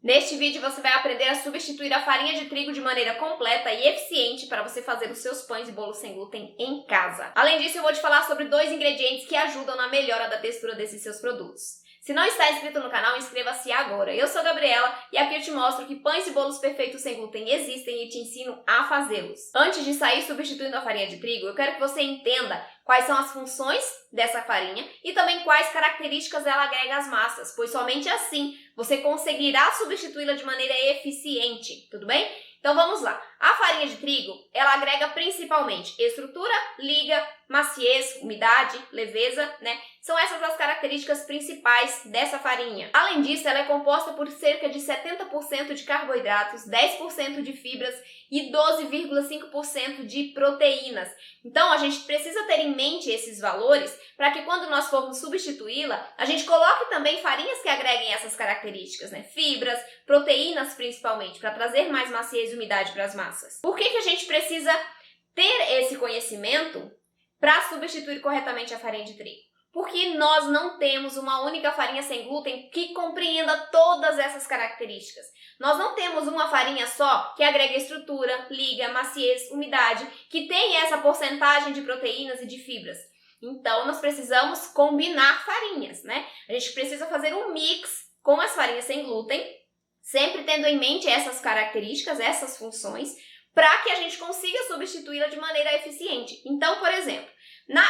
Neste vídeo você vai aprender a substituir a farinha de trigo de maneira completa e eficiente para você fazer os seus pães e bolos sem glúten em casa. Além disso, eu vou te falar sobre 2 ingredientes que ajudam na melhora da textura desses seus produtos. Se não está inscrito no canal, inscreva-se agora. Eu sou a Gabriela e aqui eu te mostro que pães e bolos perfeitos sem glúten existem e te ensino a fazê-los. Antes de sair substituindo a farinha de trigo, eu quero que você entenda quais são as funções dessa farinha e também quais características ela agrega às massas, pois somente assim você conseguirá substituí-la de maneira eficiente, tudo bem? Então vamos lá. A farinha de trigo, ela agrega principalmente estrutura, liga, maciez, umidade, leveza, né? São essas as características principais dessa farinha. Além disso, ela é composta por cerca de 70% de carboidratos, 10% de fibras e 12,5% de proteínas. Então, a gente precisa ter em mente esses valores para que quando nós formos substituí-la, a gente coloque também farinhas que agreguem essas características, né? Fibras, proteínas principalmente, para trazer mais maciez e umidade para as massas. Por que a gente precisa ter esse conhecimento para substituir corretamente a farinha de trigo? Porque nós não temos uma única farinha sem glúten que compreenda todas essas características. Nós não temos uma farinha só que agrega estrutura, liga, maciez, umidade, que tem essa porcentagem de proteínas e de fibras. Então, nós precisamos combinar farinhas, né? A gente precisa fazer um mix com as farinhas sem glúten, sempre tendo em mente essas características, essas funções, para que a gente consiga substituí-la de maneira eficiente. Então, por exemplo,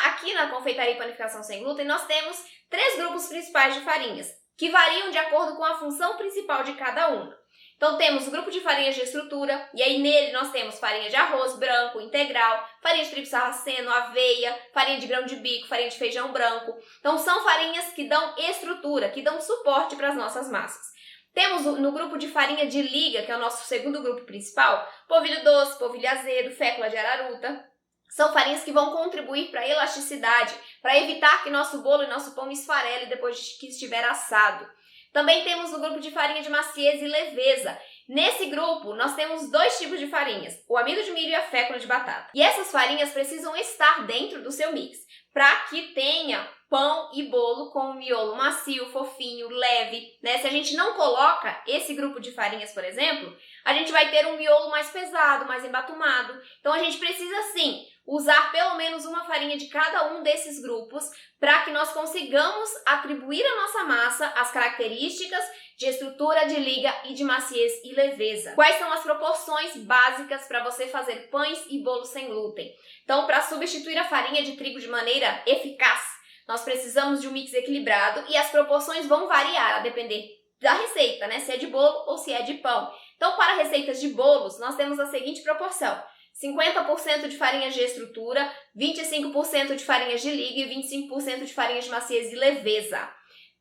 aqui na confeitaria e panificação sem glúten, nós temos 3 grupos principais de farinhas, que variam de acordo com a função principal de cada uma. Então, temos o grupo de farinhas de estrutura, e aí nele nós temos farinha de arroz branco, integral, farinha de trigo sarraceno, aveia, farinha de grão de bico, farinha de feijão branco. Então, são farinhas que dão estrutura, que dão suporte para as nossas massas. Temos no grupo de farinha de liga, que é o nosso segundo grupo principal, polvilho doce, polvilho azedo, fécula de araruta. São farinhas que vão contribuir para a elasticidade, para evitar que nosso bolo e nosso pão esfarele depois que estiver assado. Também temos o grupo de farinha de maciez e leveza. Nesse grupo, nós temos 2 tipos de farinhas, o amido de milho e a fécula de batata. E essas farinhas precisam estar dentro do seu mix, para que tenha pão e bolo com um miolo macio, fofinho, leve, né? Se a gente não coloca esse grupo de farinhas, por exemplo, a gente vai ter um miolo mais pesado, mais embatumado. Então, a gente precisa, sim, usar pelo menos uma farinha de cada um desses grupos para que nós consigamos atribuir à nossa massa as características de estrutura, de liga e de maciez e leveza. Quais são as proporções básicas para você fazer pães e bolos sem glúten? Então, para substituir a farinha de trigo de maneira eficaz, nós precisamos de um mix equilibrado e as proporções vão variar a depender da receita, né? Se é de bolo ou se é de pão. Então, para receitas de bolos, nós temos a seguinte proporção: 50% de farinhas de estrutura, 25% de farinhas de liga e 25% de farinhas de maciez e leveza.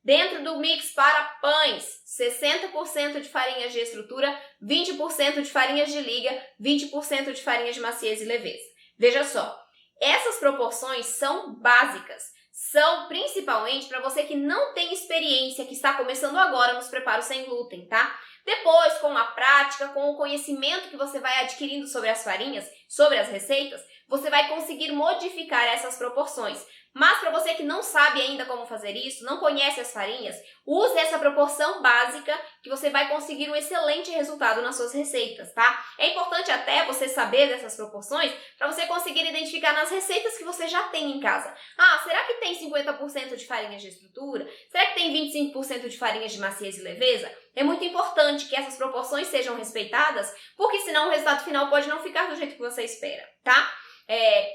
Dentro do mix para pães, 60% de farinhas de estrutura, 20% de farinhas de liga, 20% de farinhas de maciez e leveza. Veja só, essas proporções são básicas, são principalmente para você que não tem experiência, que está começando agora nos preparos sem glúten, tá? Depois, com a prática, com o conhecimento que você vai adquirindo sobre as farinhas, sobre as receitas, você vai conseguir modificar essas proporções. Mas para você que não sabe ainda como fazer isso, não conhece as farinhas, use essa proporção básica que você vai conseguir um excelente resultado nas suas receitas, tá? É importante até você saber dessas proporções para você conseguir identificar nas receitas que você já tem em casa. Ah, será que tem 50% de farinhas de estrutura? Será que tem 25% de farinhas de maciez e leveza? É muito importante que essas proporções sejam respeitadas, porque senão o resultado final pode não ficar do jeito que você espera, tá?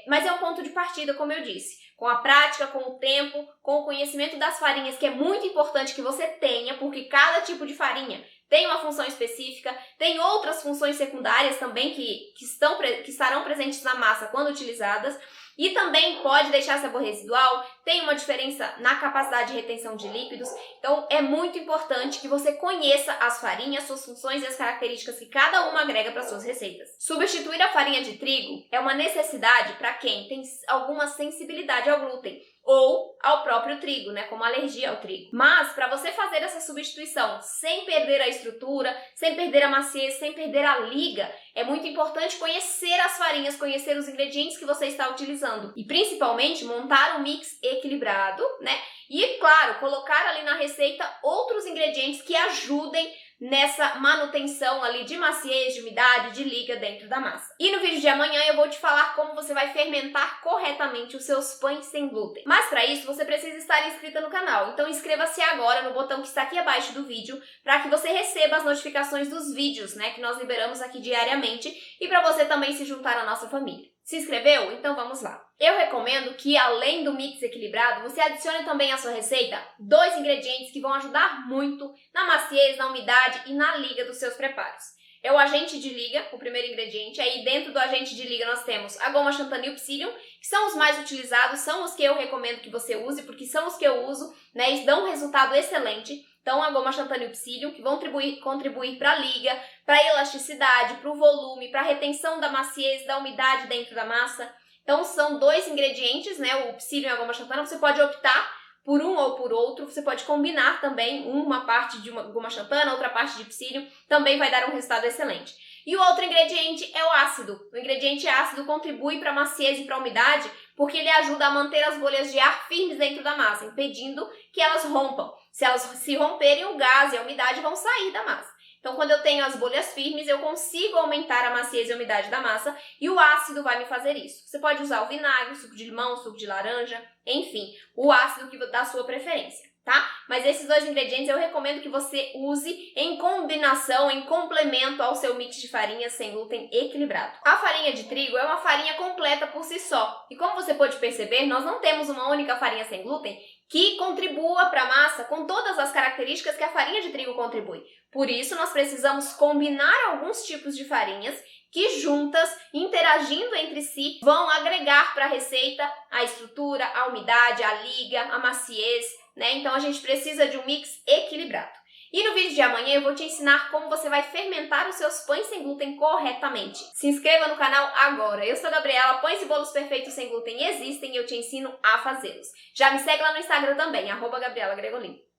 Mas é um ponto de partida, como eu disse. Com a prática, com o tempo, com o conhecimento das farinhas, que é muito importante que você tenha, porque cada tipo de farinha tem uma função específica, tem outras funções secundárias também que estarão presentes na massa quando utilizadas, e também pode deixar sabor residual, tem uma diferença na capacidade de retenção de líquidos. Então é muito importante que você conheça as farinhas, suas funções e as características que cada uma agrega para suas receitas. Substituir a farinha de trigo é uma necessidade para quem tem alguma sensibilidade ao glúten ou ao próprio trigo, né, como alergia ao trigo. Mas para você fazer essa substituição sem perder a estrutura, sem perder a maciez, sem perder a liga, é muito importante conhecer as farinhas, conhecer os ingredientes que você está utilizando e principalmente montar um mix equilibrado, né? E claro, colocar ali na receita outros ingredientes que ajudem nessa manutenção ali de maciez, de umidade, de liga dentro da massa. E no vídeo de amanhã eu vou te falar como você vai fermentar corretamente os seus pães sem glúten. Mas para isso você precisa estar inscrita no canal, então inscreva-se agora no botão que está aqui abaixo do vídeo para que você receba as notificações dos vídeos, né, que nós liberamos aqui diariamente e para você também se juntar à nossa família. Se inscreveu? Então vamos lá. Eu recomendo que, além do mix equilibrado, você adicione também à sua receita 2 ingredientes que vão ajudar muito na maciez, na umidade e na liga dos seus preparos. É o agente de liga, o primeiro ingrediente. Aí dentro do agente de liga nós temos a goma xantana e o psyllium, que são os mais utilizados, são os que eu recomendo que você use, porque são os que eu uso, né, e dão um resultado excelente. Então, a goma xantana e o psyllium, que vão contribuir para a liga, para a elasticidade, para o volume, para a retenção da maciez, da umidade dentro da massa. Então, são 2 ingredientes, né? O psyllium e a goma xantana. Você pode optar por um ou por outro. Você pode combinar também uma parte de uma goma xantana, outra parte de psyllium. Também vai dar um resultado excelente. E o outro ingrediente é o ácido. O ingrediente ácido contribui para a maciez e para a umidade, porque ele ajuda a manter as bolhas de ar firmes dentro da massa, impedindo que elas rompam. Se elas se romperem, o gás e a umidade vão sair da massa. Então, quando eu tenho as bolhas firmes, eu consigo aumentar a maciez e a umidade da massa e o ácido vai me fazer isso. Você pode usar o vinagre, suco de limão, suco de laranja, enfim, o ácido da sua preferência, tá? Mas esses 2 ingredientes eu recomendo que você use em combinação, em complemento ao seu mix de farinhas sem glúten equilibrado. A farinha de trigo é uma farinha completa por si só. E como você pode perceber, nós não temos uma única farinha sem glúten que contribua para a massa com todas as características que a farinha de trigo contribui. Por isso, nós precisamos combinar alguns tipos de farinhas que juntas, interagindo entre si, vão agregar para a receita a estrutura, a umidade, a liga, a maciez, né? Então, a gente precisa de um mix equilibrado. E no vídeo de amanhã eu vou te ensinar como você vai fermentar os seus pães sem glúten corretamente. Se inscreva no canal agora. Eu sou a Gabriela, pães e bolos perfeitos sem glúten existem e eu te ensino a fazê-los. Já me segue lá no Instagram também, @GabrielaGregolin.